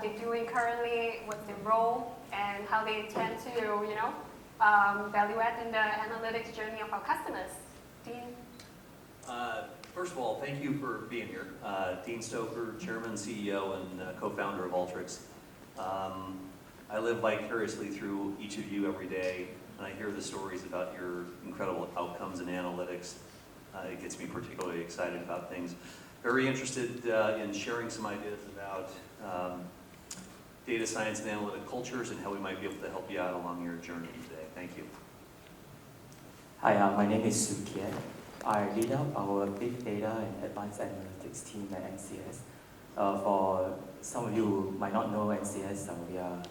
they're doing currently, what's their role, and how they intend to, value add in the analytics journey of our customers. Dean? First of all, thank you for being here. Dean Stoecker, Chairman, CEO, and co-founder of Alteryx. I live vicariously through each of you every day, and I hear the stories about your incredible outcomes in analytics. It gets me particularly excited about things. Very interested in sharing some ideas about data science and analytic cultures and how we might be able to help you out along your journey today. Thank you. Hi, my name is Sukian. I lead up our big data and advanced analytics team at NCS. For some of you who might not know NCS, we are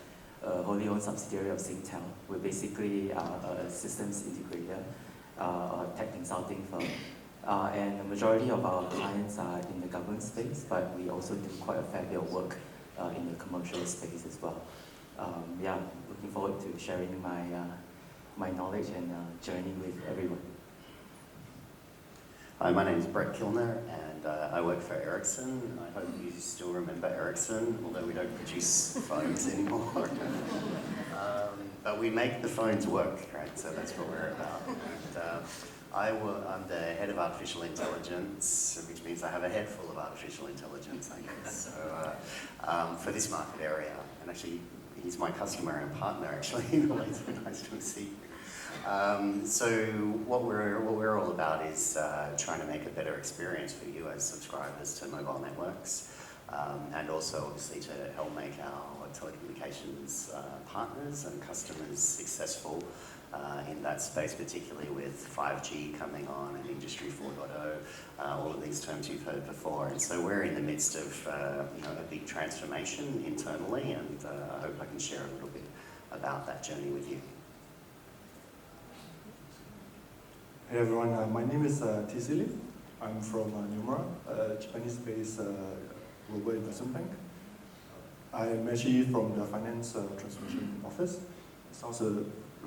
a wholly owned subsidiary of Singtel. We're basically a systems integrator, a tech consulting firm. And the majority of our clients are in the government space, but we also do quite a fair bit of work in the commercial space as well. Looking forward to sharing my knowledge and journey with everyone. Hi, my name is Brett Kilner, and I work for Ericsson. I hope you still remember Ericsson, although we don't produce phones anymore. But we make the phones work, right? So that's what we're about. And, I'm the head of artificial intelligence, which means I have a head full of artificial intelligence, I guess. So for this market area, and actually he's my customer and partner, actually. It's nice to see you. So what we're all about is trying to make a better experience for you as subscribers to mobile networks, and also obviously to help make our telecommunications partners and customers successful in that space, particularly with 5G coming on and Industry 4.0, all of these terms you've heard before. And so we're in the midst of a big transformation internally, and I hope I can share a little bit about that journey with you. Hey everyone, my name is Celine. I'm from NOMURA, a Japanese-based global investment bank. I'm actually from the finance transformation office. It sounds a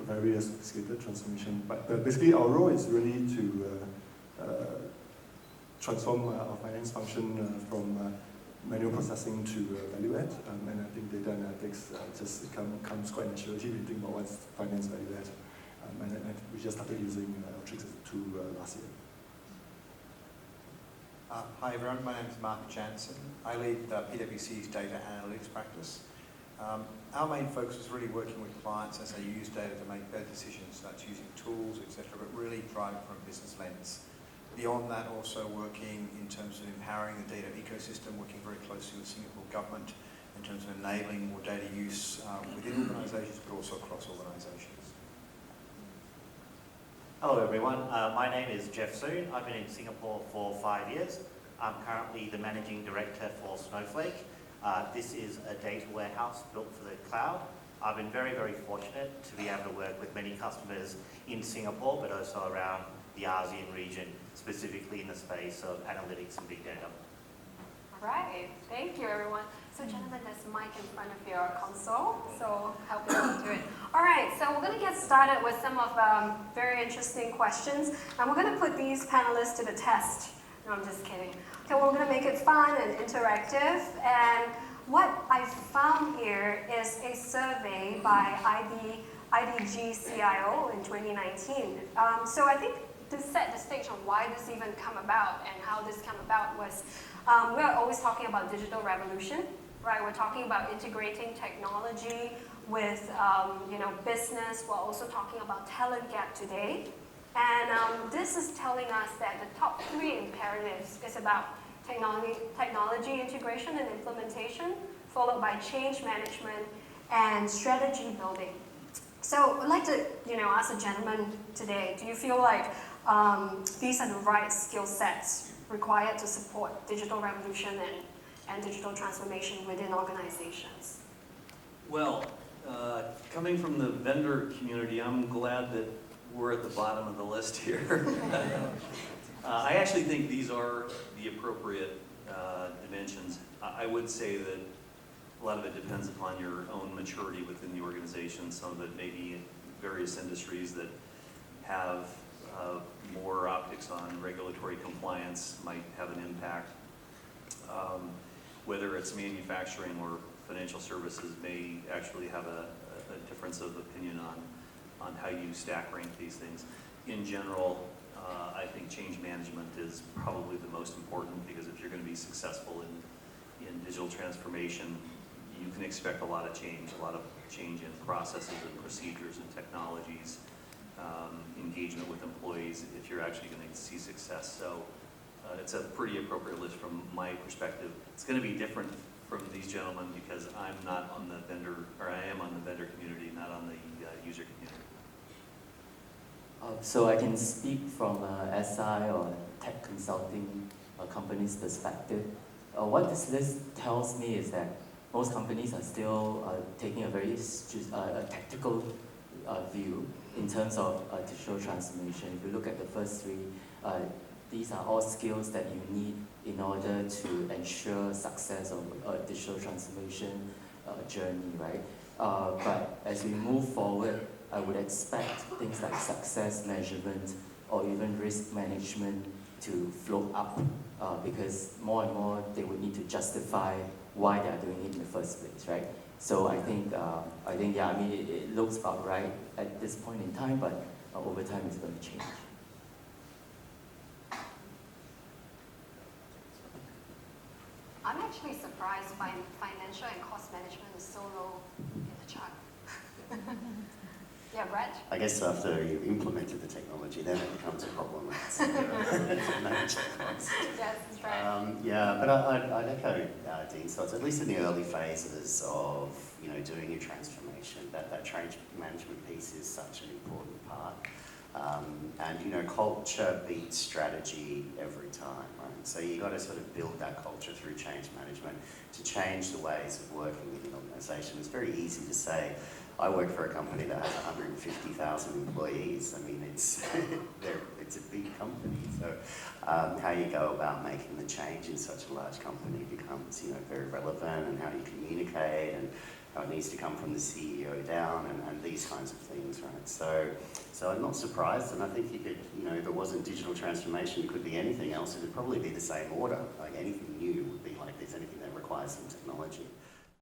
very sophisticated transformation, but basically our role is really to transform our finance function from manual processing to value add, and I think data analytics just comes quite naturally if you think about what's finance value add. And we just started using Alteryx 2 last year. Hi everyone, my name is Mark Jansen. I lead PwC's data analytics practice. Our main focus is really working with clients as they use data to make better decisions. That's using tools, etc., but really driving from a business lens. Beyond that, also working in terms of empowering the data ecosystem, working very closely with Singapore government in terms of enabling more data use within organisations, but also across organisations. Hello everyone, my name is Geoff. I've been in Singapore for 5 years. I'm currently the Managing Director for Snowflake. This is a data warehouse built for the cloud. I've been very, very fortunate to be able to work with many customers in Singapore, but also around the ASEAN region, specifically in the space of analytics and big data. All right, thank you everyone. So gentlemen, there's a mic in front of your console, so help yourself to it. All right, so we're going to get started with some of very interesting questions, and we're going to put these panelists to the test. No, I'm just kidding. Okay, we're going to make it fun and interactive, and what I found here is a survey by IDG CIO in 2019. So I think to set the stage on why this even come about and how this came about was we're always talking about digital revolution, right? We're talking about integrating technology with business. We're also talking about talent gap today. And this is telling us that the top 3 imperatives is about technology integration and implementation, followed by change management and strategy building. So I'd like to ask the gentleman today, do you feel like these are the right skill sets required to support digital revolution and digital transformation within organizations? Well, coming from the vendor community, I'm glad that we're at the bottom of the list here. I actually think these are the appropriate dimensions. I would say that a lot of it depends upon your own maturity within the organization. Some of it may be in various industries that have more optics on regulatory compliance might have an impact. Whether it's manufacturing or financial services may actually have a difference of opinion on how you stack rank these things. In general, I think change management is probably the most important, because if you're going to be successful in digital transformation, you can expect a lot of change in processes and procedures and technologies, engagement with employees, if you're actually going to see success. So it's a pretty appropriate list from my perspective. It's going to be different from these gentlemen because I'm not on the vendor, or I am on the vendor community, not on the user community. So I can speak from a SI or tech consulting company's perspective. What this list tells me is that most companies are still taking a very tactical view in terms of digital transformation. If you look at the first three, these are all skills that you need in order to ensure success of a digital transformation journey, right? But as we move forward, I would expect things like success measurement or even risk management to float up because more and more they would need to justify why they are doing it in the first place, right? So I think yeah, I mean, it looks about right at this point in time, but over time it's going to change. I'm actually surprised financial and cost management is so low in the chart. Yeah, Brett? I guess after you've implemented the technology, then it becomes a problem. It's, manage the costs. Yes, that's right. Yeah, but I'd echo Dean's thoughts. At least in the early phases of doing your transformation, that change management piece is such an important part. And culture beats strategy every time, right? So you got to sort of build that culture through change management to change the ways of working in an organisation. It's very easy to say, I work for a company that has 150,000 employees. I mean, it's it's a big company. So how you go about making the change in such a large company becomes very relevant, and how you communicate, and how it needs to come from the CEO down, and these kinds of things, right? So I'm not surprised, and I think you could, if it wasn't digital transformation, it could be anything else. It would probably be the same order. Like anything new would be like this. Anything that requires some technology.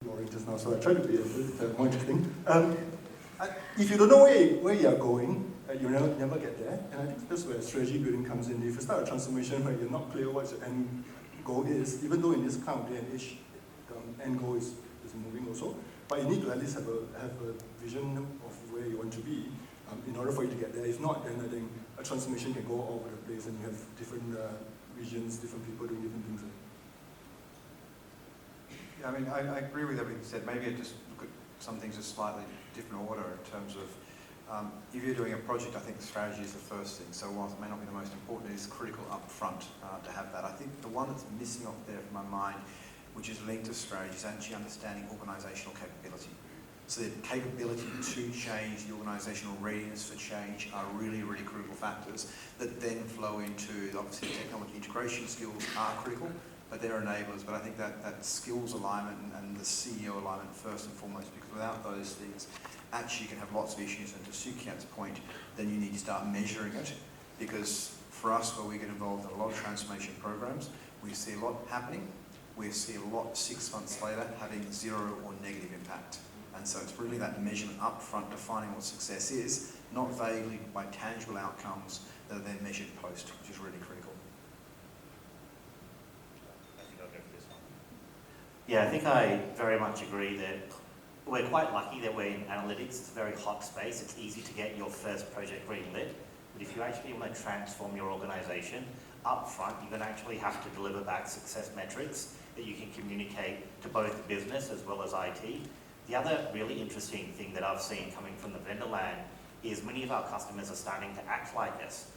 Boring just now, so I try to be a bit more interesting. If you don't know where you are going, you'll never get there. And I think that's where strategy building comes in. If you start a transformation where you're not clear what your end goal is, even though in this kind of day and age, the end goal is moving also, but you need to at least have a vision of where you want to be in order for you to get there. If not, then I think a transformation can go all over the place, and you have different regions, different people doing different things. Yeah, I mean, I agree with everything you said. Maybe I just look at some things in a slightly different order in terms of if you're doing a project, I think the strategy is the first thing. So whilst it may not be the most important, it is critical up front to have that. I think the one that's missing off there from my mind, which is linked to strategy, is actually understanding organisational capability. So the capability to change, the organisational readiness for change are really, really critical factors that then flow into, obviously, technology integration skills are critical, but they're enablers. But I think that skills alignment and the CEO alignment first and foremost, because without those things, actually you can have lots of issues. And to Sue Kiat's point, then you need to start measuring it, because for us, where we get involved in a lot of transformation programs, we see a lot happening. We see a lot 6 months later having zero or negative impact. And so it's really that measurement up front, defining what success is, not vaguely by tangible outcomes that are then measured post, which is really critical. Yeah, I think I very much agree that we're quite lucky that we're in analytics. It's a very hot space. It's easy to get your first project greenlit. But if you actually want to transform your organisation, up front, you're going to actually have to deliver back success metrics that you can communicate to both business as well as IT. The other really interesting thing that I've seen coming from the vendor land is many of our customers are starting to act like us.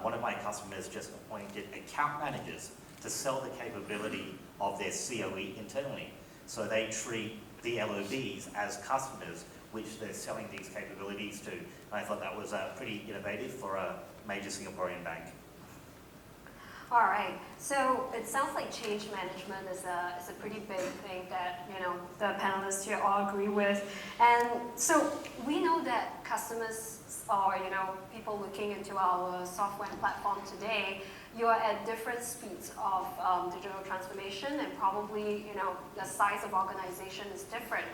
One of my customers just appointed account managers to sell the capability of their COE internally. So they treat the LOBs as customers, which they're selling these capabilities to. And I thought that was pretty innovative for a major Singaporean bank. All right, so it sounds like change management is a pretty big thing that, you know, the panelists here all agree with. And so we know that customers or, you know, people looking into our software and platform today, you are at different speeds of digital transformation, and probably, you know, the size of organization is different.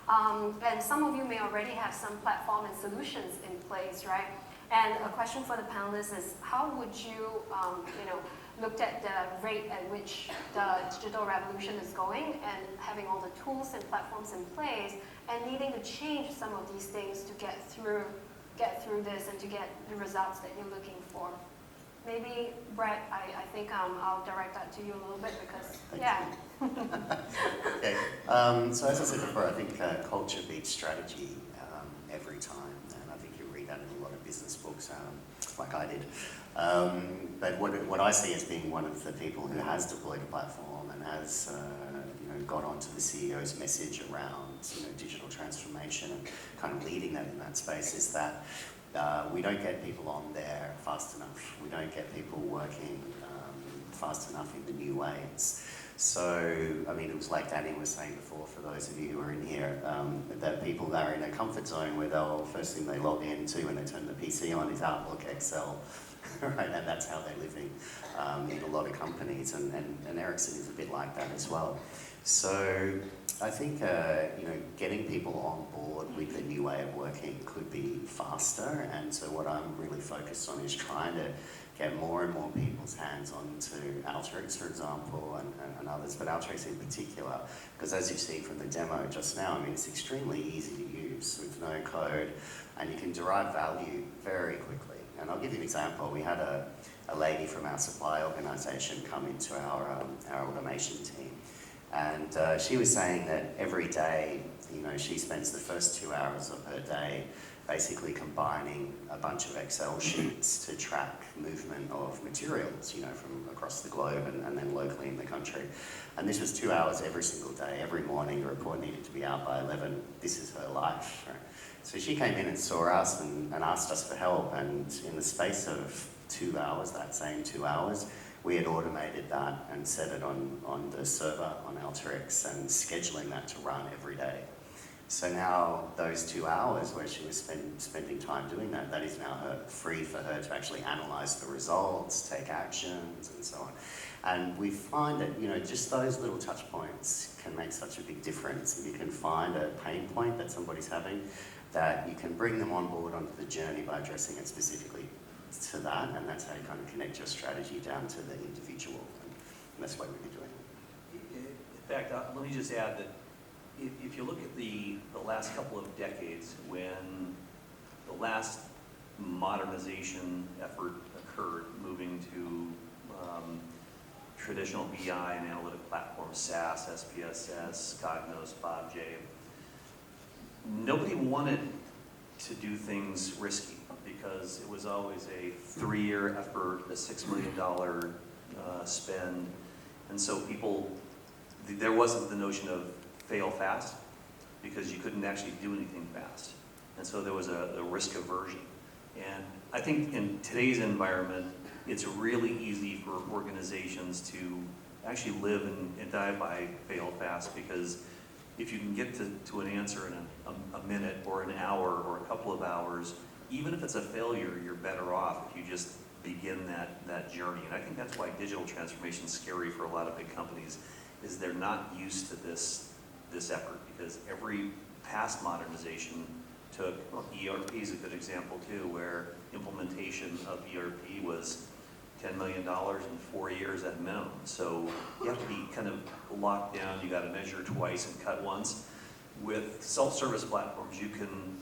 And some of you may already have some platform and solutions in place, right? And a question for the panelists is, how would you, you know, looked at the rate at which the digital revolution is going and having all the tools and platforms in place and needing to change some of these things to get through this and to get the results that you're looking for? Maybe, Brett, I think I'll direct that to you a little bit because, Okay. So as I said before, I think culture beats strategy every time, and I think you read that in a lot of business books, like I did. But what I see as being one of the people who has deployed a platform and has you know, got onto the CEO's message around, you know, digital transformation and kind of leading that in that space is that we don't get people on there fast enough. We don't get people working fast enough in the new ways. So, I mean, it was like Danny was saying before, for those of you who are in here, that people are in a comfort zone where first thing they log into when they turn the PC on is Outlook, Excel, right? And that's how they're living in a lot of companies, and Ericsson is a bit like that as well. So I think you know, getting people on board with the new way of working could be faster, and so what I'm really focused on is trying to get more and more people's hands onto Alteryx, for example, and others, but Alteryx in particular, because as you've seen from the demo just now, I mean, it's extremely easy to use with no code, and you can derive value very quickly. And I'll give you an example. We had a lady from our supply organization come into our automation team, and she was saying that every day, you know, she spends the first 2 hours of her day basically combining a bunch of Excel sheets to track movement of materials, you know, from across the globe and then locally in the country. And this was 2 hours every single day. Every morning, the report needed to be out by 11. This is her life, right? So she came in and saw us and asked us for help, and in the space of 2 hours, that same 2 hours, we had automated that and set it on the server on Alteryx and scheduling that to run every day. So now those 2 hours where she was spending time doing that, that is now free for her to actually analyze the results, take actions, and so on. And we find that, you know, just those little touch points can make such a big difference. And you can find a pain point that somebody's having, that you can bring them on board onto the journey by addressing it specifically to that, and that's how you kind of connect your strategy down to the individual. And that's what we'll be doing. In fact, let me just add that if you look at the last couple of decades, when the last modernization effort occurred, moving to traditional BI and analytic platforms, SAS, SPSS, God knows, Bob J, nobody wanted to do things risky because it was always a 3-year effort, a $6 million spend, and so there wasn't the notion of fail fast because you couldn't actually do anything fast. And so there was a risk aversion. And I think in today's environment, it's really easy for organizations to actually live and die by fail fast, because if you can get to an answer in a minute or an hour or a couple of hours, even if it's a failure, you're better off if you just begin that journey. And I think that's why digital transformation is scary for a lot of big companies, is they're not used to this effort, because every past modernization took, well, ERP is a good example too, where implementation of ERP was $10 million in 4 years at minimum. So you have to be kind of locked down. You got to measure twice and cut once. With self-service platforms, you can,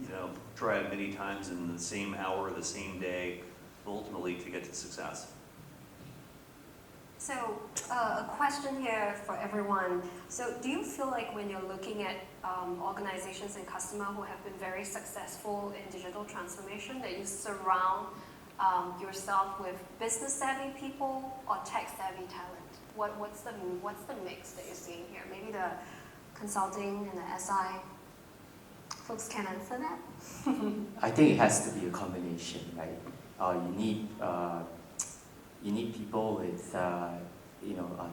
you know, try it many times in the same hour, the same day, ultimately to get to success. So a question here for everyone. So do you feel like when you're looking at organizations and customers who have been very successful in digital transformation, that you surround yourself with business savvy people or tech savvy talent? What's the mix that you're seeing here? Maybe the consulting and the SI folks can answer that. I think it has to be a combination, right? You need you need people with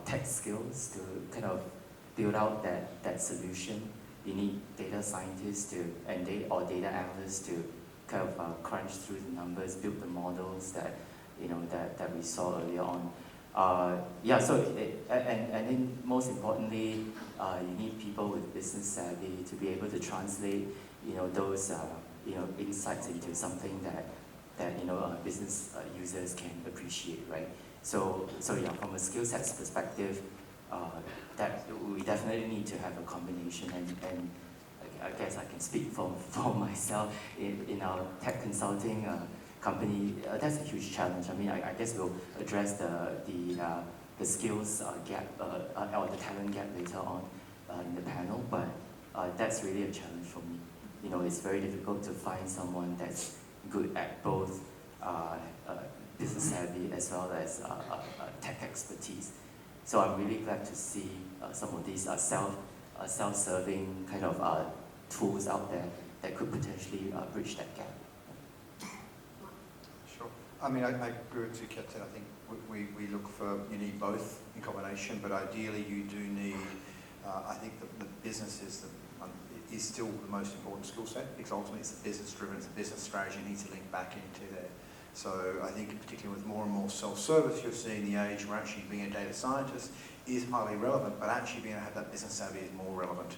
tech skills to kind of build out that solution. You need data scientists or data analysts to kind of crunch through the numbers, build the models that we saw earlier on. And then most importantly, you need people with business savvy to be able to translate those insights into something that business users can appreciate, right? So from a skill sets perspective, that we definitely need to have a combination, and I guess I can speak for myself in our tech consulting company. That's a huge challenge. I mean, I guess we'll address the skills gap or the talent gap later on in the panel, but that's really a challenge for me. It's very difficult to find someone that's good at both business savvy as well as tech expertise. So I'm really glad to see some of these self-serving kind of tools out there that could potentially bridge that gap. Sure. I mean, I agree with Siow. I think we look for, you need both in combination, but ideally you do need, I think the business is still the most important skill set, because ultimately it's the business driven, it's the business strategy needs to link back into there. So I think particularly with more and more self-service, you're seeing the age where actually being a data scientist is highly relevant, but actually being able to have that business savvy is more relevant.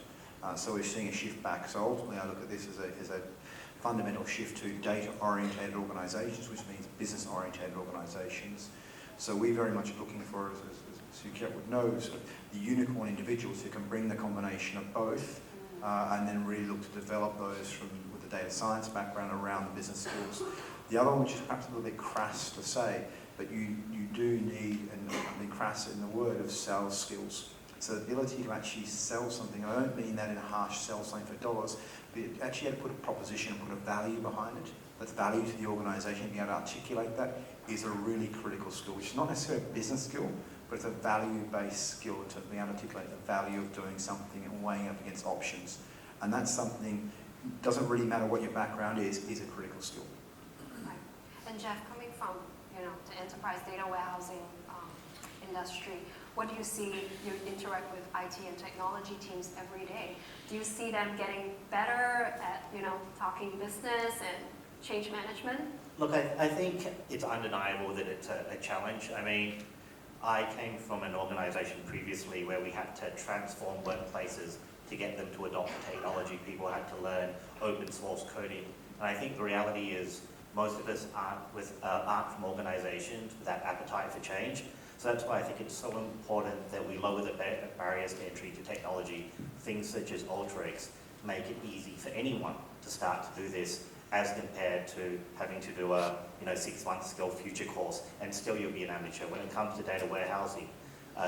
So we're seeing a shift back. So ultimately I look at this as a fundamental shift to data-oriented organisations, which means business-oriented organisations. So we very much are looking for, as Siow would know, sort of the unicorn individuals who can bring the combination of both and then really look to develop those with the data science background around the business skills. The other one, which is perhaps a little bit crass to say, but you do need, and I mean crass in the word, of sales skills. So the ability to actually sell something, and I don't mean that in a harsh sell something for dollars, but actually have to put a proposition and put a value behind it. That's value to the organisation, being able to articulate that is a really critical skill, which is not necessarily a business skill, but it's a value-based skill to be able to articulate the value of doing something and weighing up against options. And that's something, doesn't really matter what your background is a critical skill. Right. And Geoff, coming from the enterprise data warehousing industry, what do you see? You interact with IT and technology teams every day. Do you see them getting better at talking business and change management? Look, I think it's undeniable that it's a challenge. I mean, I came from an organisation previously where we had to transform workplaces to get them to adopt technology. People had to learn open source coding. And I think the reality is most of us aren't from organisations with that appetite for change. So that's why I think it's so important that we lower the barriers to entry to technology. Things such as Alteryx make it easy for anyone to start to do this, as compared to having to do a 6-month skill future course, and still you'll be an amateur. When it comes to data warehousing,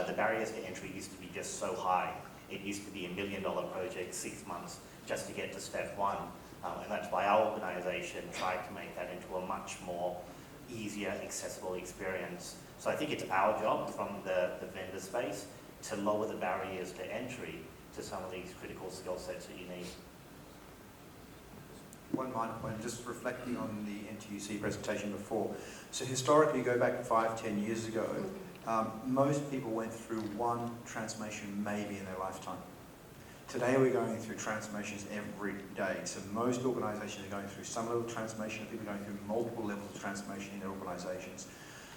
the barriers to entry used to be just so high. It used to be $1 million project, 6 months, just to get to step one. And that's why our organisation tried to make that into a much more easier, accessible experience. So I think it's our job from the vendor space to lower the barriers to entry to some of these critical skill sets that you need. One minor point, just reflecting on the NTUC presentation before. So historically, go back 5-10 years ago, most people went through one transformation maybe in their lifetime. Today we're going through transformations every day. So most organisations are going through some level of transformation, people are going through multiple levels of transformation in their organisations.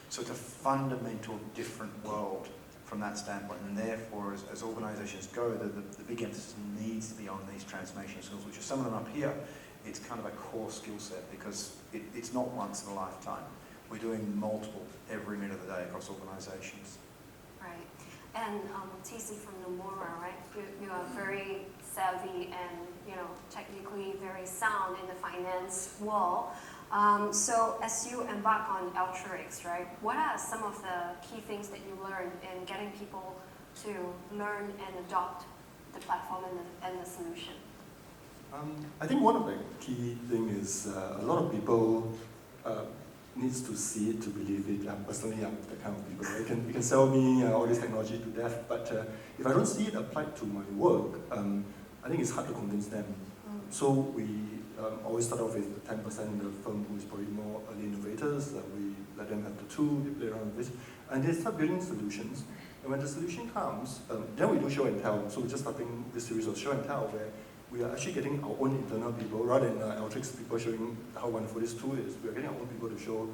So it's a fundamental different world from that standpoint, and therefore as organisations go, the big emphasis needs to be on these transformation skills, which are some of them up here. It's kind of a core skill set because it's not once in a lifetime. We're doing multiple every minute of the day across organisations. Right. And TC from NOMURA, right? You are very savvy and technically very sound in the finance world. So as you embark on Alteryx, right? What are some of the key things that you learned in getting people to learn and adopt the platform and the solution? I think one of the key things is a lot of people needs to see it to believe it. Personally, I'm the kind of people. You can sell me all this technology to death, but if I don't see it applied to my work, I think it's hard to convince them. So we always start off with 10% of the firm who is probably more early innovators. We let them have the tool, they play around with it, and they start building solutions. And when the solution comes, then we do show and tell. So we're just starting this series of show and tell where we are actually getting our own internal people, rather than Alteryx people showing how wonderful this tool is. We are getting our own people to show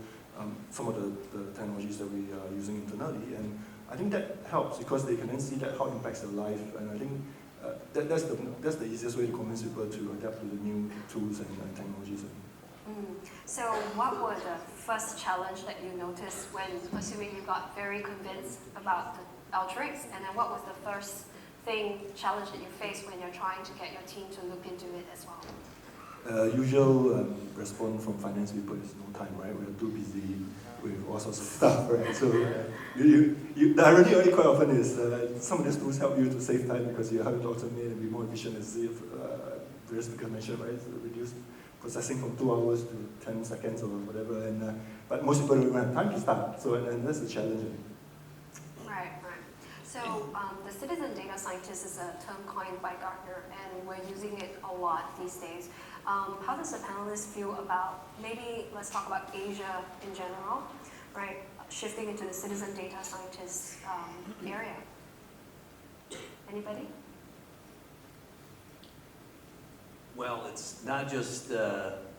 some of the technologies that we are using internally. And I think that helps because they can then see that how it impacts their life. And I think that's the easiest way to convince people to adapt to the new tools and technologies. So what was the first challenge that you noticed when, assuming you got very convinced about the Alteryx, and then what was the first challenge that you faced when you're trying to get your team to look into it as well? Usual response from finance people is no time, right? We're too busy with all sorts of stuff, right? So the irony only quite often is some of these tools help you to save time because you have to automate and be more efficient, as various speakers mentioned, right? So reduce processing from 2 hours to 10 seconds or whatever. And but most people don't have time to start, so and that's the challenge. Right. So the citizen data scientist is a term coined by Gartner, and we're using it a lot these days. How does the panelists feel about, maybe let's talk about Asia in general, right? Shifting into the citizen data scientist area. Anybody? Well, it's not just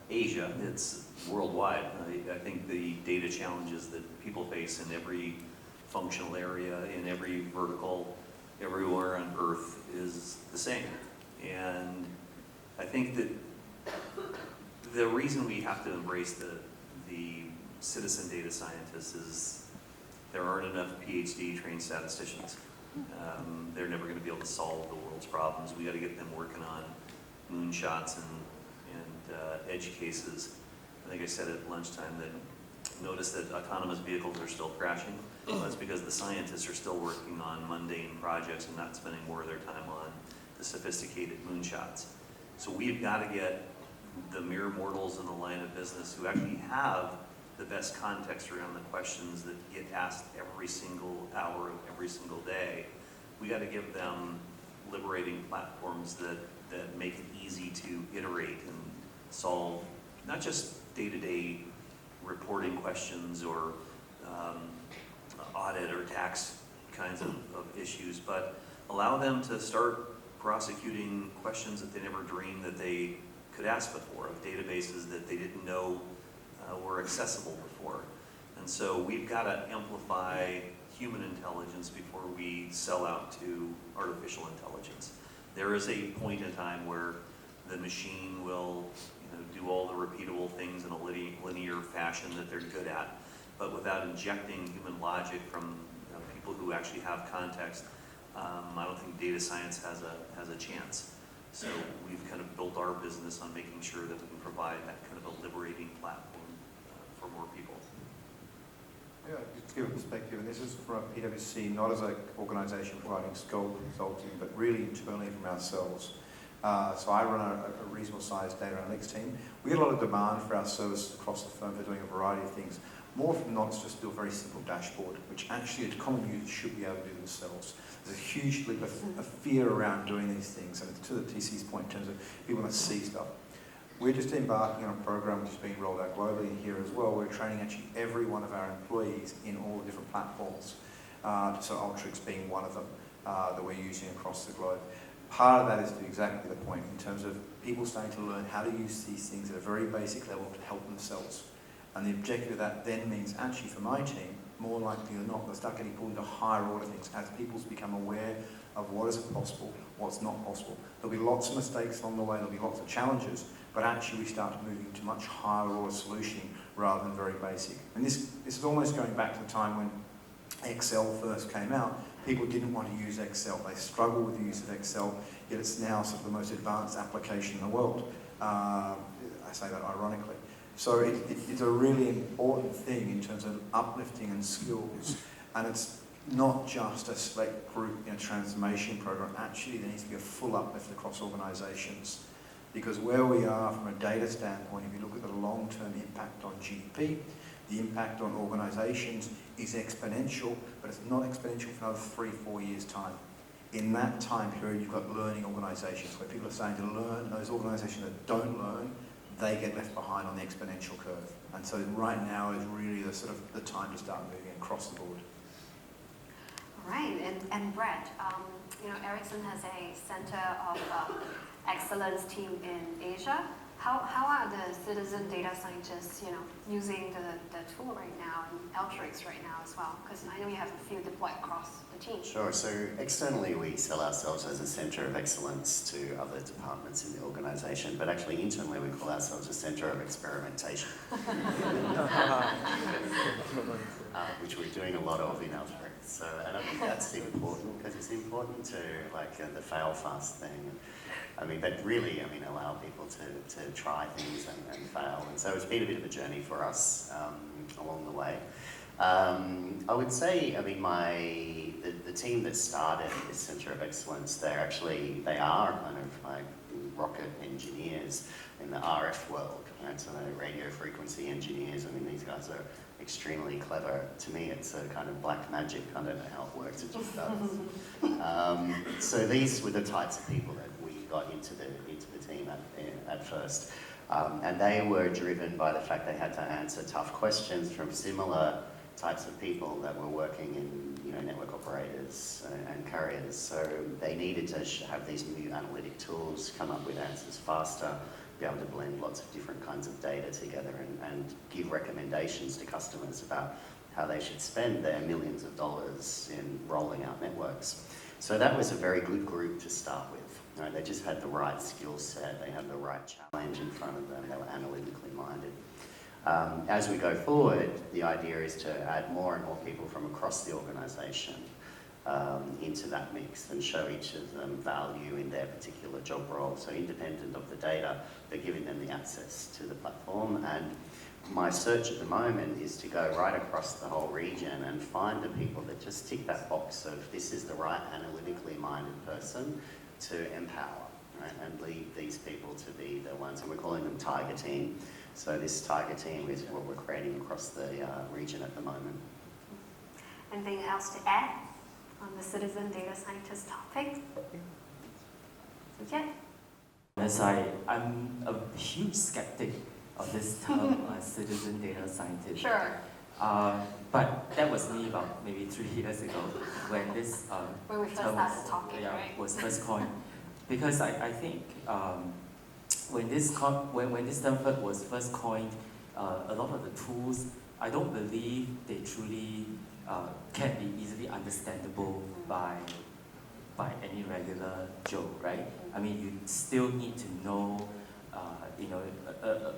Asia, it's worldwide. I think the data challenges that people face in every functional area, in every vertical, everywhere on Earth is the same. And I think that the reason we have to embrace the citizen data scientists is there aren't enough PhD trained statisticians. They're never going to be able to solve the world's problems. We got to get them working on moonshots and edge cases. I think I said at lunchtime that notice that autonomous vehicles are still crashing. Well, that's because the scientists are still working on mundane projects and not spending more of their time on the sophisticated moonshots. So we've got to get the mere mortals in the line of business who actually have the best context around the questions that get asked every single hour of every single day. We got to give them liberating platforms that make it easy to iterate and solve not just day-to-day reporting questions or audit or tax kinds of issues, but allow them to start prosecuting questions that they never dreamed that they could ask before, of databases that they didn't know were accessible before. And so we've got to amplify human intelligence before we sell out to artificial intelligence. There is a point in time where the machine will do all the repeatable things in a linear fashion that they're good at, but without injecting human logic from people who actually have context, I don't think data science has a chance. So we've kind of built our business on making sure that we can provide that kind of a liberating platform for more people. Yeah, just to give a perspective, and this is from PwC, not as an organisation providing scope consulting, but really internally from ourselves. So I run a reasonable sized data analytics team. We get a lot of demand for our services across the firm for doing a variety of things. More often than not, it's just do a very simple dashboard, which actually a common user should be able to do themselves. There's a huge leap of fear around doing these things, and to the TC's point in terms of people want to see stuff. We're just embarking on a program which is being rolled out globally here as well. We're training actually every one of our employees in all the different platforms. So Alteryx being one of them that we're using across the globe. Part of that is to exactly the point in terms of people starting to learn how to use these things at a very basic level to help themselves. And the objective of that then means actually for my team, more likely than not, they'll start getting pulled into higher order things as people become aware of what is possible, what's not possible. There'll be lots of mistakes along the way, there'll be lots of challenges, but actually we start moving to much higher order solutioning rather than very basic. And this is almost going back to the time when Excel first came out. People didn't want to use Excel. They struggled with the use of Excel, yet it's now sort of the most advanced application in the world. I say that ironically. So it's a really important thing in terms of uplifting and skills. And it's not just a select group transformation program. Actually, there needs to be a full uplift across organisations. Because where we are from a data standpoint, if you look at the long-term impact on GDP, the impact on organisations is exponential, but it's not exponential for another 3-4 years' time. In that time period, you've got learning organisations where people are starting to learn. Those organisations that don't learn, they get left behind on the exponential curve. And so right now is really the sort of the time to start moving across the board. All right, and Brett, Ericsson has a center of excellence team in Asia. How are the citizen data scientists, using the tool right now and Alteryx right now as well? Because I know you have a few deployed across the team. Sure. So externally, we sell ourselves as a centre of excellence to other departments in the organisation, but actually internally, we call ourselves a centre of experimentation, which we're doing a lot of in Alteryx. So, and I think that's important because it's important to the fail fast thing. But really, allow people to try things and fail. And so it's been a bit of a journey for us along the way. I would say, the team that started this Centre of Excellence, they are kind of like rocket engineers in the RF world, right? So they're radio frequency engineers. These guys are extremely clever. To me, it's a kind of black magic. I don't know how it works, it just does. So these were the types of people that we got into the team at first. And they were driven by the fact they had to answer tough questions from similar types of people that were working in network operators and carriers. So they needed to have these new analytic tools, come up with answers faster, be able to blend lots of different kinds of data together and give recommendations to customers about how they should spend their millions of dollars in rolling out networks. So that was a very good group to start with. Right? They just had the right skill set, they had the right challenge in front of them, they were analytically minded. As we go forward, the idea is to add more and more people from across the organisation into that mix and show each of them value in their particular job role. So independent of the data, they're giving them the access to the platform. And my search at the moment is to go right across the whole region and find the people that just tick that box of this is the right analytically minded person to empower, right? And lead these people to be the ones, and we're calling them Tiger Team. So this Tiger Team is what we're creating across the region at the moment. Anything else to add on the citizen data scientist topic? Okay. Yes, I'm a huge skeptic of this term, citizen data scientist. Sure. But that was me about maybe 3 years ago when this when we first term started talking, right? was first coined. Because I think when this term was first coined, a lot of the tools, I don't believe they truly can be easily understandable by any regular Joe, right? You still need to know,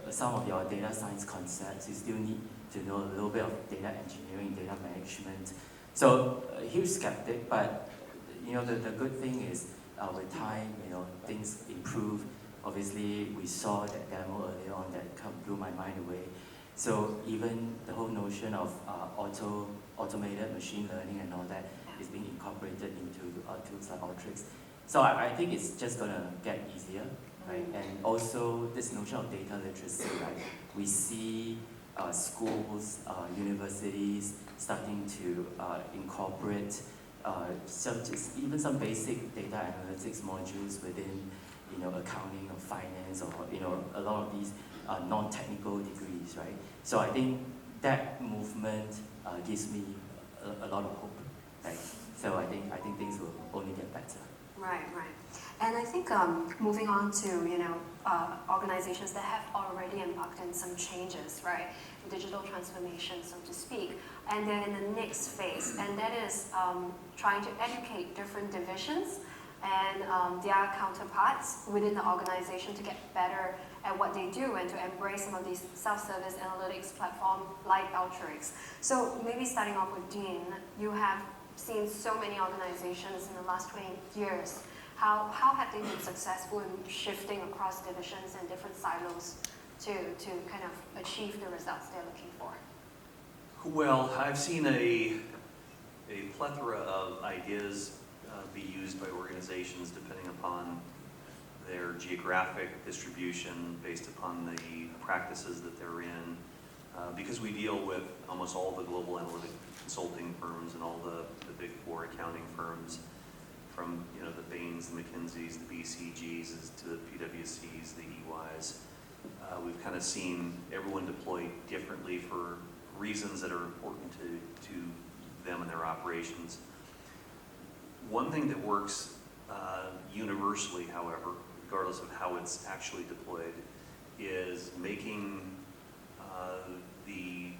some of your data science concepts. You still need to know a little bit of data engineering, data management. So a huge skeptic, but the good thing is with time, things improve. Obviously, we saw that demo earlier on that blew my mind away. So even the whole notion of automated machine learning and all that is being incorporated into tools like Alteryx. So I think it's just going to get easier, right? And also this notion of data literacy, right? We see schools, universities starting to incorporate even some basic data analytics modules within accounting or finance or a lot of these non-technical degrees, right? So I think that movement gives me a lot of hope, right? So I think things will only get better. Right. And I think moving on to organizations that have already embarked on some changes, right? Digital transformation, so to speak, and they're in the next phase, and that is trying to educate different divisions and their counterparts within the organization to get better at what they do and to embrace some of these self-service analytics platforms like Alteryx. So maybe starting off with Dean, you have seen so many organizations in the last 20 years. How have they been successful in shifting across divisions and different silos to kind of achieve the results they're looking for? Well, I've seen a plethora of ideas be used by organizations depending upon their geographic distribution, based upon the practices that they're in. Because we deal with almost all the global analytic consulting firms and all the big four accounting firms, from the Bains, the McKinseys, the BCGs to the PwCs, the EYs. We've kind of seen everyone deploy differently for reasons that are important to them and their operations. One thing that works universally, however, regardless of how it's actually deployed, is making the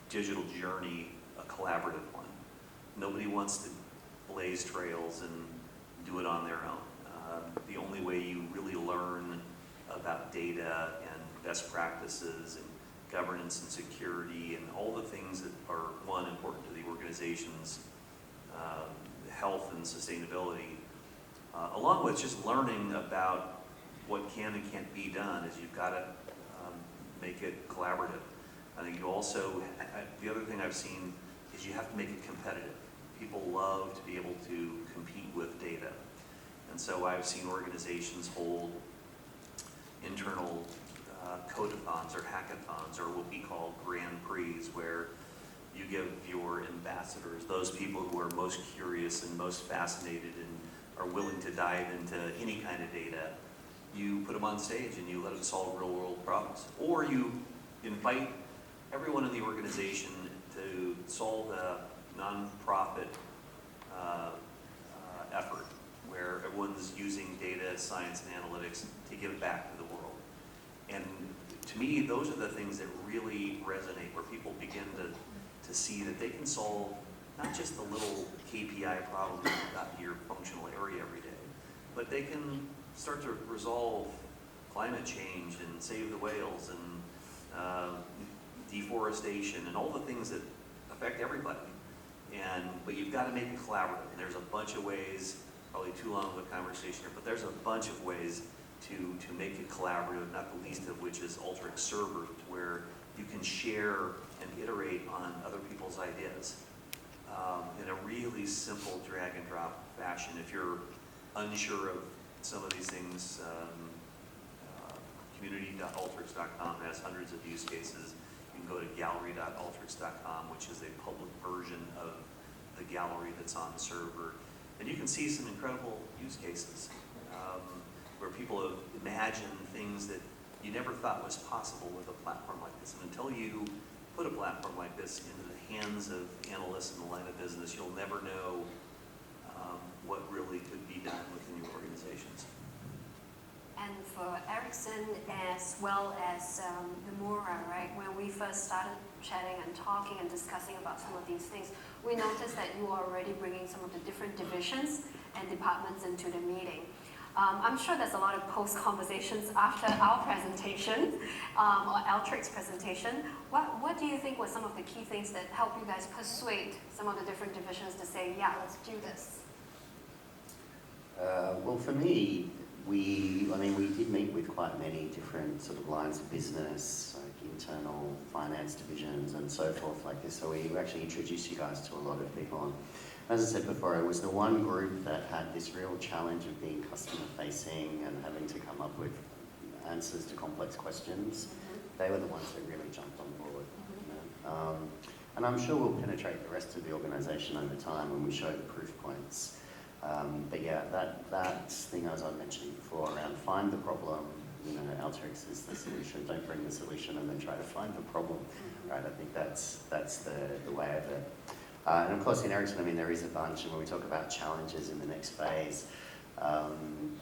digital journey a collaborative one. Nobody wants to blaze trails and do it on their own. The only way you really learn about data and best practices and governance and security and all the things that are, one, important to the organization's health and sustainability, along with just learning about what can and can't be done, is you've got to make it collaborative. I think you also, the other thing I've seen is you have to make it competitive. People love to be able to compete with data. And so I've seen organizations hold internal codathons or hackathons, or what we call Grand Prix, where you give your ambassadors, those people who are most curious and most fascinated and are willing to dive into any kind of data, you put them on stage and you let them solve real world problems. Or you invite everyone in the organization to solve a nonprofit effort where everyone's using data, science, and analytics to give back to the world. And to me, those are the things that really resonate, where people begin to see that they can solve not just the little KPI problem that you've got in your functional area every day, but they can start to resolve climate change and save the whales and deforestation and all the things that affect everybody. But you've got to make it collaborative. And there's a bunch of ways, probably too long of a conversation here, but there's a bunch of ways to make it collaborative, not the least of which is Alteryx Server, where you can share and iterate on other people's ideas in a really simple drag and drop fashion. If you're unsure of some of these things, community.alteryx.com has hundreds of use cases. You can go to gallery.alteryx.com, which is a public version of the gallery that's on the server. And you can see some incredible use cases where people have imagined things that you never thought was possible with a platform like this. And until you put a platform like this into the hands of analysts in the line of business, you'll never know what really could be done within your organizations. And for Ericsson as well as NOMURA, right, when we first started chatting and talking and discussing about some of these things, we noticed that you are already bringing some of the different divisions and departments into the meeting. I'm sure there's a lot of post-conversations after our presentation, or Alteryx presentation. What do you think were some of the key things that helped you guys persuade some of the different divisions to say, yeah, let's do this? Well, for me, we did meet with quite many different sort of lines of business, like internal finance divisions and so forth like this. So we actually introduced you guys to a lot of people. As I said before, it was the one group that had this real challenge of being customer facing and having to come up with answers to complex questions. They were the ones that really jumped on board. You know? And I'm sure we'll penetrate the rest of the organisation over time when we show the proof points. But yeah, that thing, as I mentioned before, around find the problem, you know, Alteryx is the solution. Don't bring the solution and then try to find the problem, right? I think that's the way of it. And of course, in Ericsson, I mean, there is a bunch, and when we talk about challenges in the next phase,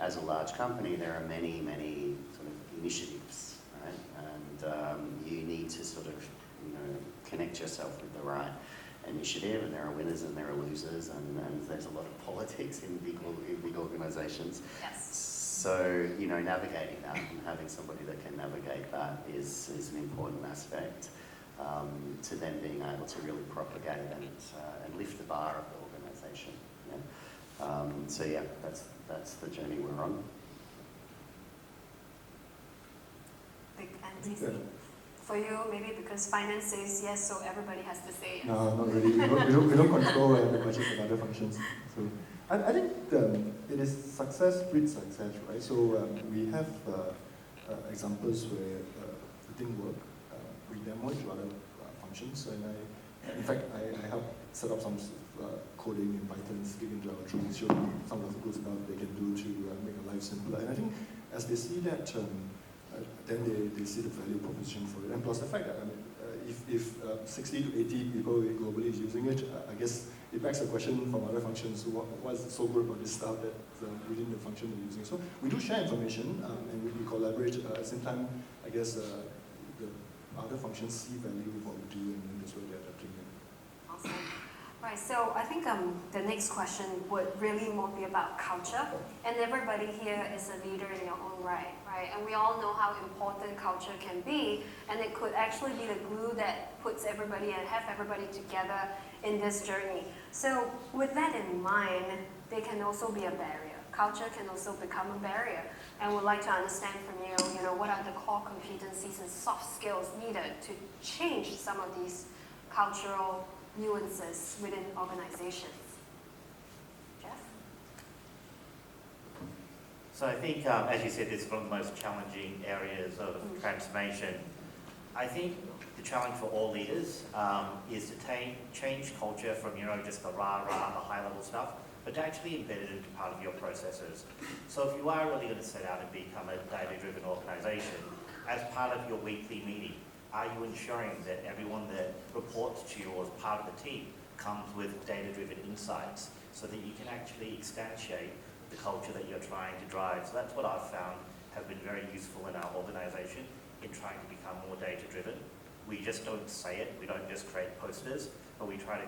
as a large company, there are many, many sort of initiatives, right? And you need to sort of, you know, connect yourself with the right initiative, and there are winners and there are losers, and there's a lot of politics in big organizations. Yes. So, you know, navigating that and having somebody that can navigate that is an important aspect to then being able to really propagate and lift the bar of the organization. Yeah? So yeah, that's the journey we're on. And for you, maybe because finance says yes, so everybody has to say yes. No, not really. We don't control the budget and other functions. So I think it is success breeds success, right? So we have examples where it didn't work. We demoed to other functions, and in fact, I helped set up some coding in Python, dig into our tools, show them some of the good stuff they can do to make our life simpler. And I think as they see that then they see the value proposition for it. And plus the fact that, I mean, if 60 to 80 people globally is using it, I guess it begs a question from other functions, what's so good about this stuff that within the function they're using. So we do share information, and we collaborate. At the same time, I guess the other functions see value in what we do, and that's why they're adapting it. Awesome. Right, so I think the next question would really more be about culture. And everybody here is a leader in your own right? And we all know how important culture can be, and it could actually be the glue that puts everybody and have everybody together in this journey. So with that in mind, they can also be a barrier. Culture can also become a barrier. And we'd like to understand from you, what are the core competencies and soft skills needed to change some of these cultural nuances within organizations. Geoff? So I think, as you said, this is one of the most challenging areas of transformation. I think the challenge for all leaders is to change culture from, just the rah-rah, the high-level stuff, but to actually embed it into part of your processes. So if you are really going to set out and become a data-driven organization, as part of your weekly meeting, are you ensuring that everyone that reports to you or as part of the team comes with data-driven insights so that you can actually instantiate the culture that you're trying to drive? So that's what I've found have been very useful in our organization in trying to become more data-driven. We just don't say it, we don't just create posters, but we try to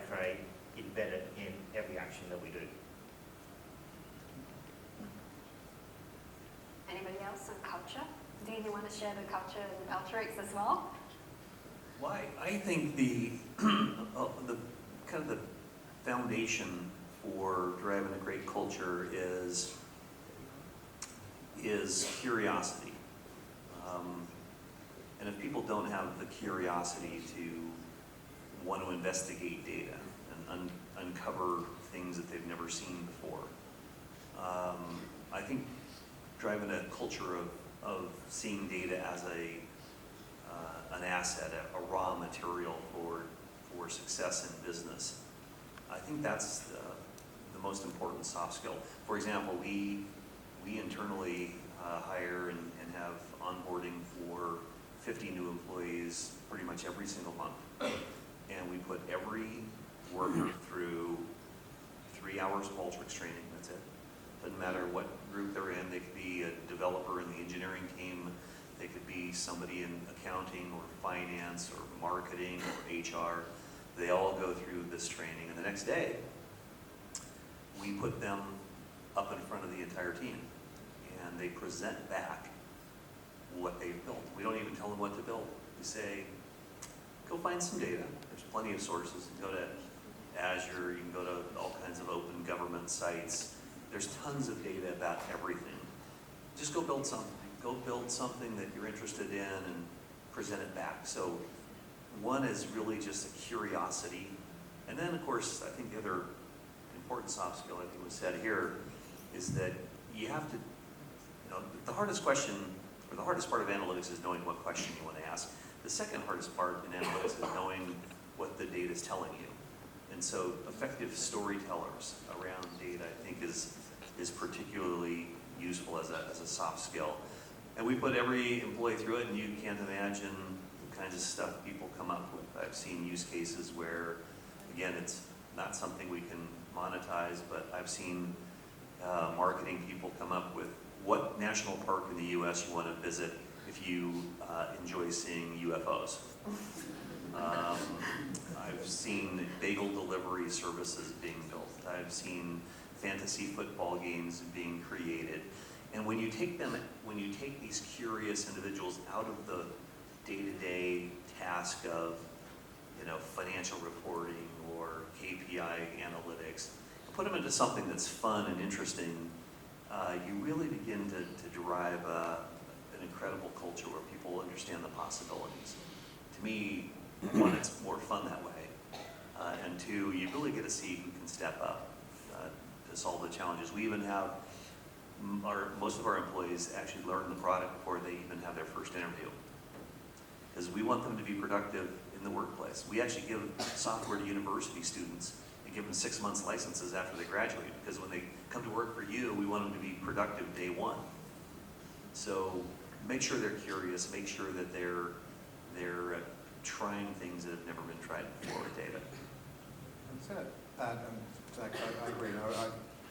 embed it in every action that we do. Anybody else on culture? Do you want to share the culture in Alteryx as well? Well, I think the kind of the foundation for driving a great culture is curiosity. And if people don't have the curiosity to want to investigate data and uncover things that they've never seen before, I think driving a culture of seeing data as an asset, a raw material for success in business, I think that's the most important soft skill. For example, we internally hire and have onboarding for 50 new employees pretty much every single month. And we put every worker through 3 hours of Alteryx training, that's it. Doesn't matter what group they're in. They could be a developer in the engineering team. They could be somebody in accounting or finance or marketing or HR. They all go through this training, and the next day, we put them up in front of the entire team, and they present back what they've built. We don't even tell them what to build. We say, go find some data. There's plenty of sources. You can go to Azure, you can go to all kinds of open government sites. There's tons of data about everything. Just go build something. Go build something that you're interested in and present it back. So one is really just a curiosity. And then, of course, I think the other important soft skill I think was said here is that you have to, the hardest question, or the hardest part of analytics is knowing what question you want to ask. The second hardest part in analytics is knowing what the data is telling you. And so effective storytellers around data, I think, is particularly useful as a soft skill. And we put every employee through it, and you can't imagine the kinds of stuff people come up with. I've seen use cases where, again, it's not something we can monetize, but I've seen marketing people come up with what national park in the US you want to visit if you enjoy seeing UFOs. I've seen bagel delivery services being built. I've seen fantasy football games being created. And when you take these curious individuals out of the day-to-day task of, financial reporting or KPI analytics, and put them into something that's fun and interesting, you really begin to derive an incredible culture where people understand the possibilities. To me, one, it's more fun that way, and two, you really get to see who can step up to solve the challenges. We even have most of our employees actually learn the product before they even have their first interview, because we want them to be productive in the workplace. We actually give software to university students and give them 6 months licenses after they graduate, because when they come to work for you, we want them to be productive day one. So make sure they're curious, make sure that they're trying things that have never been tried before with data. And Zach, I agree.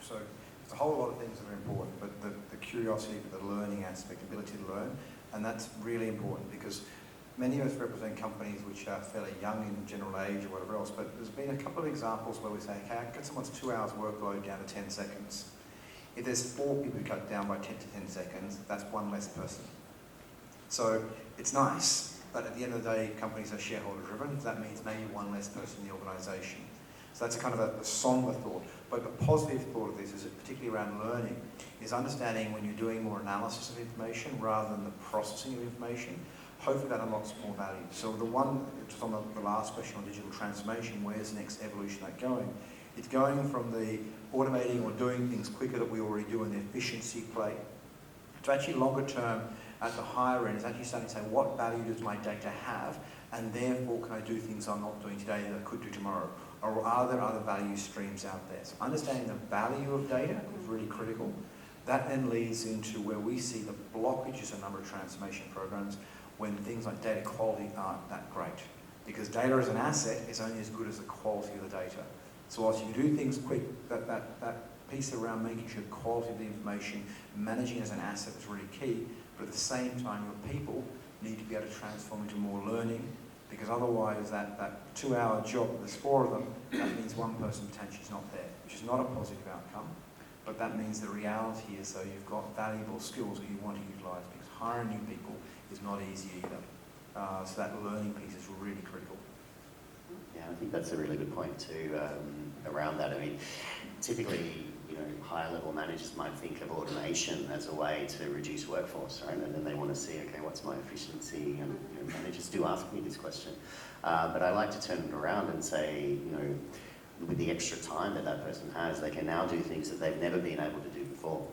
So there's a whole lot of things that are important, but the curiosity, the learning aspect, ability to learn, and that's really important because many of us represent companies which are fairly young in general age or whatever else, but there's been a couple of examples where we say, okay, I get someone's 2 hours workload down to 10 seconds. If there's 4 people who cut down by 10 to 10 seconds, that's 1 less person. So it's nice, but at the end of the day, companies are shareholder driven, so that means maybe 1 less person in the organisation. So that's a kind of a somber thought. But the positive thought of this is particularly around learning, is understanding when you're doing more analysis of information rather than the processing of information, hopefully that unlocks more value. So the one, just on the last question on digital transformation, where's the next evolution of that going? It's going from the automating or doing things quicker that we already do in the efficiency play, to actually longer term at the higher end is actually starting to say what value does my data have, and therefore can I do things I'm not doing today that I could do tomorrow? Or are there other value streams out there? So understanding the value of data is really critical. That then leads into where we see the blockages in a number of transformation programs when things like data quality aren't that great. Because data as an asset is only as good as the quality of the data. So whilst you do things quick, that piece around making sure quality of the information, managing as an asset is really key, but at the same time your people need to be able to transform into more learning, because otherwise that 2-hour job, there's 4 of them, that means 1 person potentially is not there, which is not a positive outcome, but that means the reality is though you've got valuable skills that you want to utilise, because hiring new people is not easy either. So that learning piece is really critical. Yeah, I think that's a really good point too, around that. I mean, typically, higher level managers might think of automation as a way to reduce workforce, right? And then they want to see, okay, what's my efficiency? And managers do ask me this question. But I like to turn it around and say, with the extra time that person has, they can now do things that they've never been able to do before.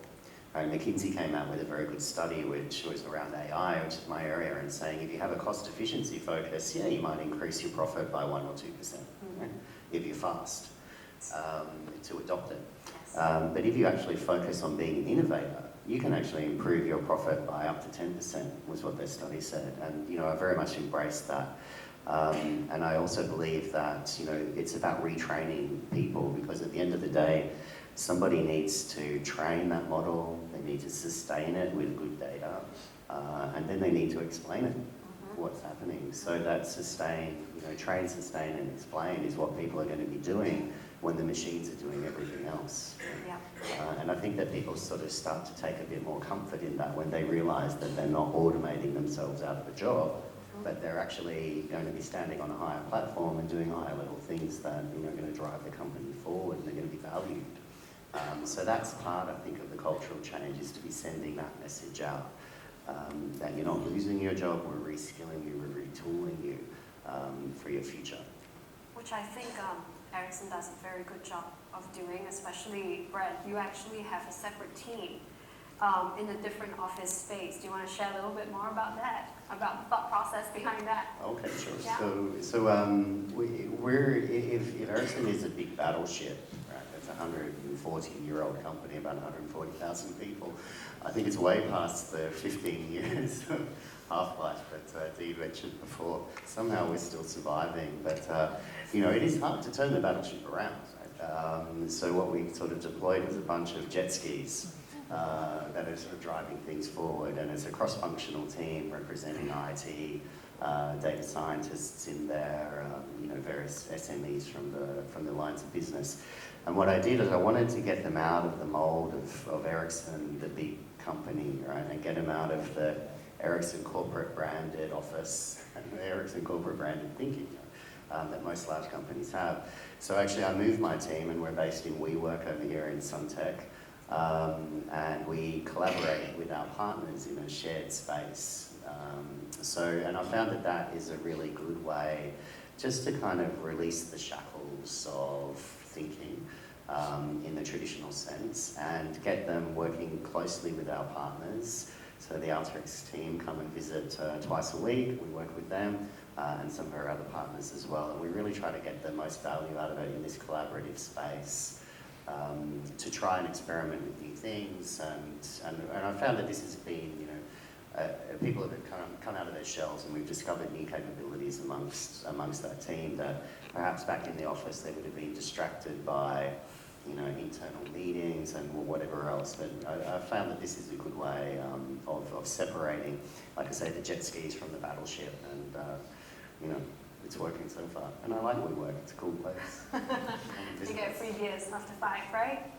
Right? McKinsey came out with a very good study which was around AI, which is my area, and saying if you have a cost efficiency focus, yeah, you might increase your profit by 1 or 2%, right? If you're fast to adopt it. But if you actually focus on being an innovator, you can actually improve your profit by up to 10%, was what their study said. And I very much embrace that. And I also believe that it's about retraining people, because at the end of the day, somebody needs to train that model, they need to sustain it with good data, and then they need to explain it, what's happening. So that train, sustain and explain is what people are going to be doing when the machines are doing everything else. Yeah. And I think that people sort of start to take a bit more comfort in that when they realise that they're not automating themselves out of a job, but they're actually going to be standing on a higher platform and doing higher level things that are going to drive the company forward, and they're going to be valued. So that's part, I think, of the cultural change, is to be sending that message out, that you're not losing your job, we're reskilling you, we're retooling you for your future. Which I think Ericsson does a very good job of doing, especially Brett, you actually have a separate team in a different office space. Do you want to share a little bit more about that, about the thought process behind that? Okay, sure. Yeah. So if Ericsson is a big battleship, right? It's a 140-year-old company, about 140,000 people. I think it's way past the 15 years of half-life that Dee mentioned before. Somehow we're still surviving, but it is hard to turn the battleship around. Right? So what we sort of deployed was a bunch of jet skis that are sort of driving things forward, and it's a cross-functional team representing IT, data scientists in there, various SMEs from the lines of business. And what I did is I wanted to get them out of the mold of Ericsson, the big company, right, and get them out of the Ericsson corporate branded office and the Ericsson corporate branded thinking that most large companies have. So actually I moved my team, and we're based in WeWork over here in Suntec. And we collaborate with our partners in a shared space. And I found that is a really good way just to kind of release the shackles of thinking in the traditional sense, and get them working closely with our partners. So the Alteryx team come and visit twice a week. We work with them and some of our other partners as well. And we really try to get the most value out of it in this collaborative space. To try and experiment with new things, and I found that this has been, people have come out of their shells, and we've discovered new capabilities amongst that team that perhaps back in the office they would have been distracted by, internal meetings and whatever else. But I found that this is a good way of separating, like I say, the jet skis from the battleship, and it's working so far. And I like where we work. It's a cool place. You get free beers after 5, right?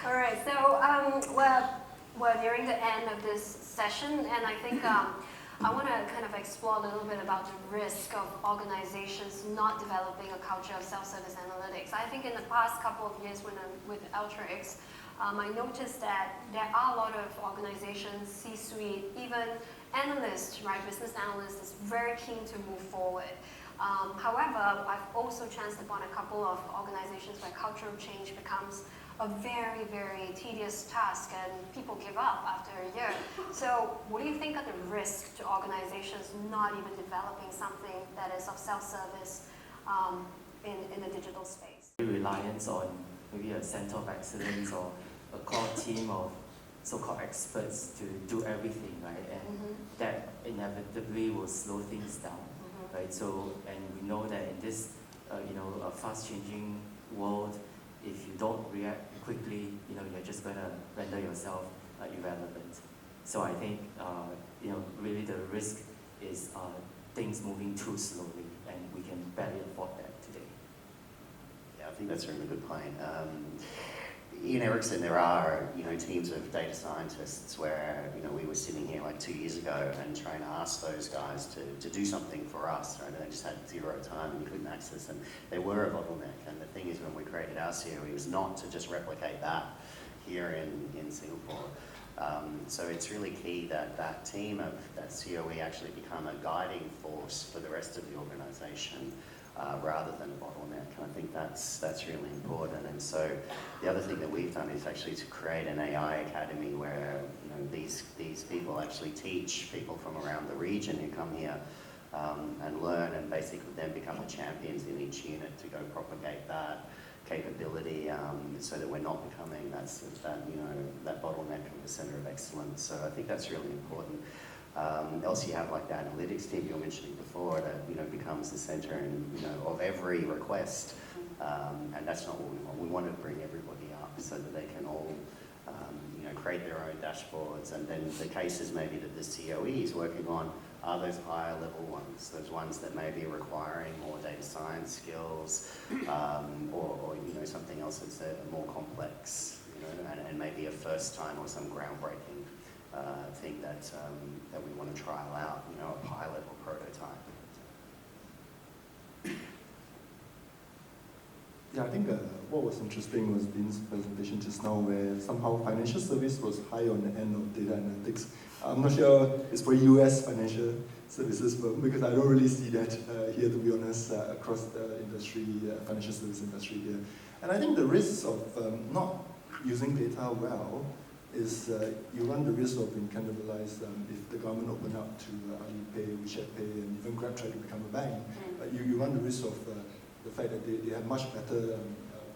All right. So we're nearing the end of this session, and I think I want to kind of explore a little bit about the risk of organizations not developing a culture of self-service analytics. I think in the past couple of years when I'm with Alteryx, I noticed that there are a lot of organizations, C-suite, even analysts, right, business analysts, is very keen to move forward. However, I've also chanced upon a couple of organizations where cultural change becomes a very, very tedious task and people give up after a year. So what do you think are the risks to organizations not even developing something that is of self-service in the digital space? Reliance on maybe a center of excellence or a core team of so-called experts to do everything, right? And that inevitably will slow things down, right? So, and we know that in this, a fast-changing world, if you don't react quickly, you're just going to render yourself irrelevant. So I think, really the risk is things moving too slowly, and we can barely afford that today. Yeah, I think that's a really good point. In Ericsson, there are, teams of data scientists where, we were sitting here like 2 years ago and trying to ask those guys to do something for us, right? And they just had zero time and couldn't access, and they were a bottleneck. And the thing is, when we created our COE, was not to just replicate that here in Singapore. So it's really key that that team of that COE actually become a guiding force for the rest of the organisation. Rather than a bottleneck, and I think that's really important. And so the other thing that we've done is actually to create an AI academy where these people actually teach people from around the region who come here and learn, and basically then become the champions in each unit to go propagate that capability, so that we're not becoming that bottleneck of the centre of excellence. So I think that's really important. Also, you have like the analytics team you were mentioning before that becomes the centre of every request, and that's not what we want. We want to bring everybody up so that they can all create their own dashboards, and then the cases maybe that the COE is working on are those higher level ones, those ones that may be requiring more data science skills, or something else that's more complex, and maybe a first time or some groundbreaking thing that we want to trial out, a high level prototype. Yeah, I think what was interesting was Dean's presentation just now, where somehow financial service was high on the end of data analytics. I'm not sure it's for US financial services, but because I don't really see that here, to be honest, across the industry, financial service industry here. And I think the risks of not using data well is you run the risk of being cannibalized if the government open up to Alipay, WeChat Pay, and even Grab try to become a bank. You run the risk of the fact that they have much better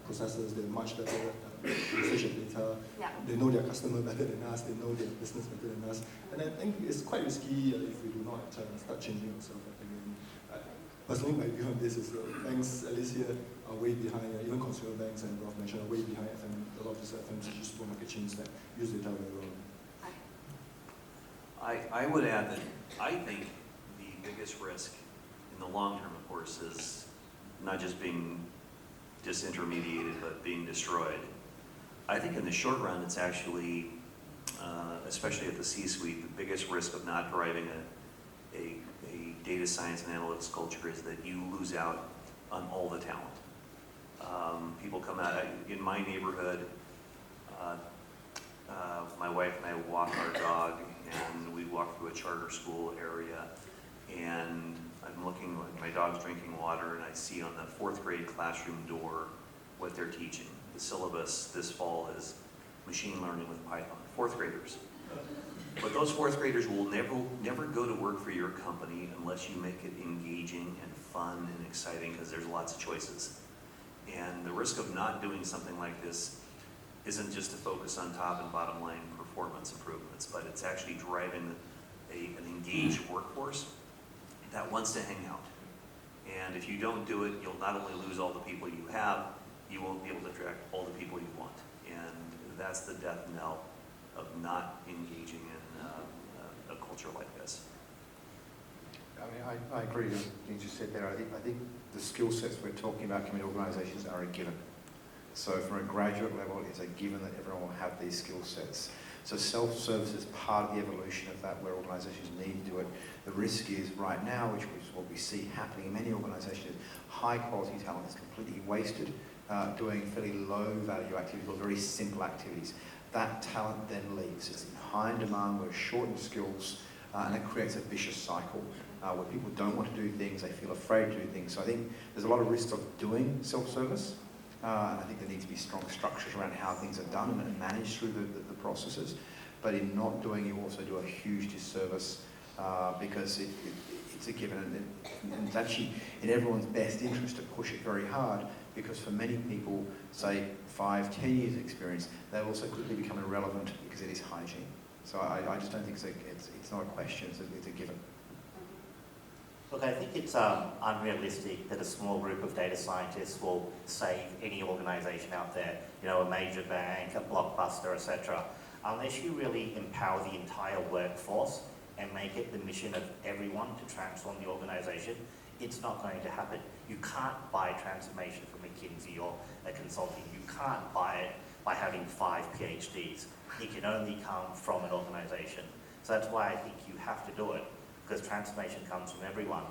processors, they have much better usage of data, they know their customer better than us, they know their business better than us. And I think it's quite risky if we do not start changing ourselves. Personally, my view on this is banks, at least here, are way behind, even consumer banks and Geoff mentioned are way behind a lot of these FMCG supermarket chains that use data very well. I would add that I think the biggest risk in the long term, of course, is not just being disintermediated, but being destroyed. I think in the short run, it's actually, especially at the C-suite, the biggest risk of not driving a data science and analytics culture is that you lose out on all the talent. People come out, in my neighborhood, my wife and I walk our dog, and we walk through a charter school area, and I'm looking, my dog's drinking water, and I see on the 4th grade classroom door what they're teaching. The syllabus this fall is machine learning with Python, 4th graders. But those 4th graders will never go to work for your company unless you make it engaging and fun and exciting, because there's lots of choices. And the risk of not doing something like this isn't just to focus on top and bottom line performance. performance improvements, but it's actually driving an engaged workforce that wants to hang out. And if you don't do it, you'll not only lose all the people you have, you won't be able to attract all the people you want. And that's the death knell of not engaging in a culture like this. I mean, I agree with what you just said there. I think the skill sets we're talking about community organisations are a given. So from a graduate level, it's a given that everyone will have these skill sets. So self-service is part of the evolution of that, where organisations need to do it. The risk is right now, which is what we see happening in many organisations, high quality talent is completely wasted doing fairly low value activities or very simple activities. That talent then leaves. It's in high demand, we're short in skills, and it creates a vicious cycle where people don't want to do things, they feel afraid to do things. So I think there's a lot of risks of doing self-service. And I think there needs to be strong structures around how things are done and managed through the processes. But in not doing, you also do a huge disservice because it's a given. And it's actually in everyone's best interest to push it very hard, because for many people, say 5, 10 years experience, they also quickly become irrelevant because it is hygiene. So I just don't think it's not a question, it's a given. Look, I think it's unrealistic that a small group of data scientists will save any organisation out there, you know, a major bank, a blockbuster, etc. Unless you really empower the entire workforce and make it the mission of everyone to transform the organisation, it's not going to happen. You can't buy transformation from McKinsey or a consulting. You can't buy it by having 5 PhDs. It can only come from an organisation. So that's why I think you have to do it, because transformation comes from everyone,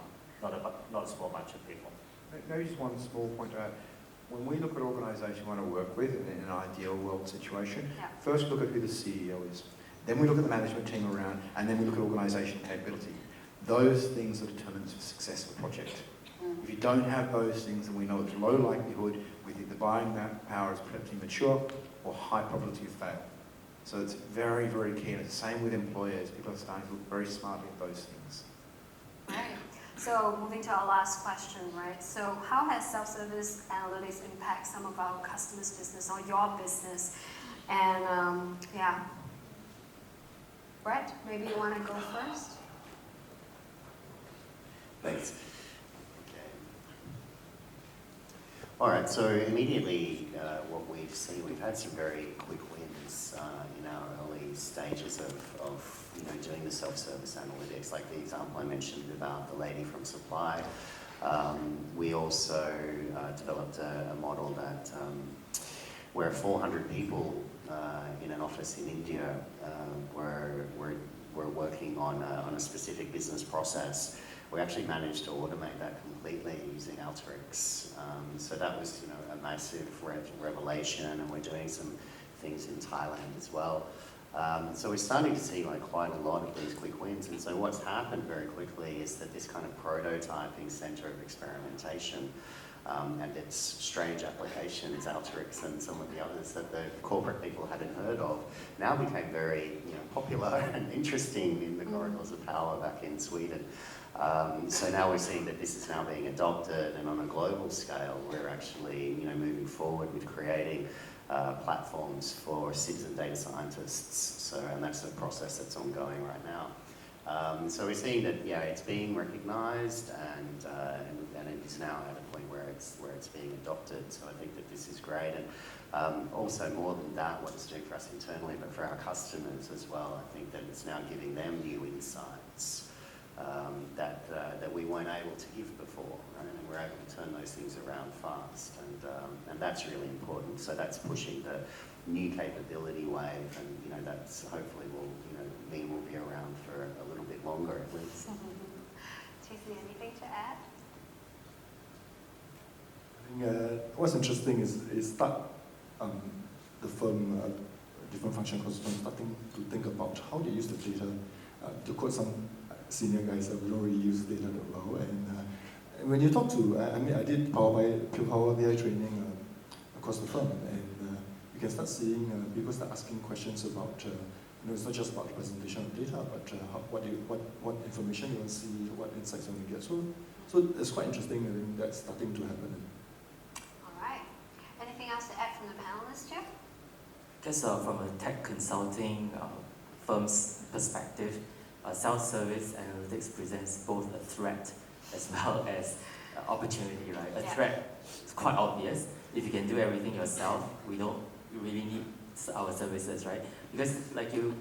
not a small bunch of people. Maybe just one small point to add. When we look at organisations we want to work with in an ideal world situation, first look at who the CEO is. Then we look at the management team around, and then we look at organisation capability. Those things are determinants of success of a project. If you don't have those things, then we know it's low likelihood, we think the buying power is perhaps immature, or high probability of fail. So it's very, very key, and it's the same with employers. People are starting to look very smartly at those things. Right. So moving to our last question, right? So how has self-service analytics impact some of our customers' business or your business? And yeah, Brett, maybe you want to go first? Thanks. Okay. All right, so immediately what we've seen, we've had some very quick wins in our early stages of doing the self-service analytics, like the example I mentioned about the lady from supply. We also developed a model that where 400 people in an office in India were working on a specific business process. We actually managed to automate that completely using Alteryx. So that was, a massive revelation, and we're doing some things in Thailand as well. So we're starting to see quite a lot of these quick wins. And so what's happened very quickly is that this kind of prototyping center of experimentation and its strange applications, Alteryx and some of the others that the corporate people hadn't heard of, now became very popular and interesting in the corridors of power back in Sweden. So now we're seeing that this is now being adopted, and on a global scale, we're actually moving forward with creating platforms for citizen data scientists. And that's a process that's ongoing right now. So we're seeing that it's being recognised, and it is now at a point where it's being adopted. So I think that this is great, and also more than that, what it's doing for us internally, but for our customers as well. I think that it's now giving them new insights that we weren't able to give before, right? And we're able to turn those things around fast, and that's really important. So that's pushing the new capability wave, and that's hopefully mean we'll be around for a little bit longer at least. Tracy, anything to add? I think what's interesting is that the firm, different function consultants, starting to think about how they use the data. To quote some senior guys, we don't really use data that well. And when you talk to, I did pure Power BI training across the firm, and you can start seeing people start asking questions about, it's not just about the presentation of data, but what information you want to see, what insights you want to get. So it's quite interesting, and that's starting to happen. All right. Anything else to add from the panelists, Geoff? guess from a tech consulting firm's perspective, self-service analytics presents both a threat as well as opportunity, right? A threat is quite obvious. If you can do everything yourself, we don't really need our services, right? Because like you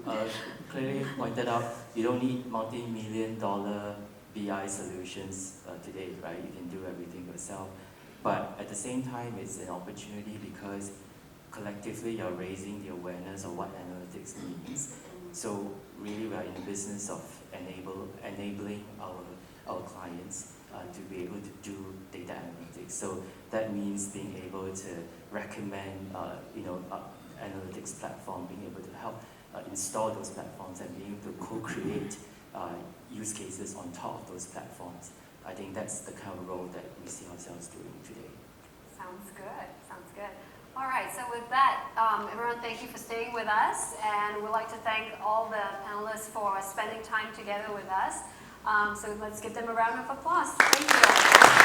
clearly pointed out, you don't need multi-million-dollar BI solutions today, right? You can do everything yourself. But at the same time, it's an opportunity because collectively you're raising the awareness of what analytics means. So really we are in the business of enabling our clients to be able to do data analytics. So that means being able to recommend analytics platform, being able to help install those platforms and being able to co-create use cases on top of those platforms. I think that's the kind of role that we see ourselves doing today. Sounds good, sounds good. All right, so with that, everyone, thank you for staying with us, and we'd like to thank all the panelists for spending time together with us. So let's give them a round of applause. Thank you.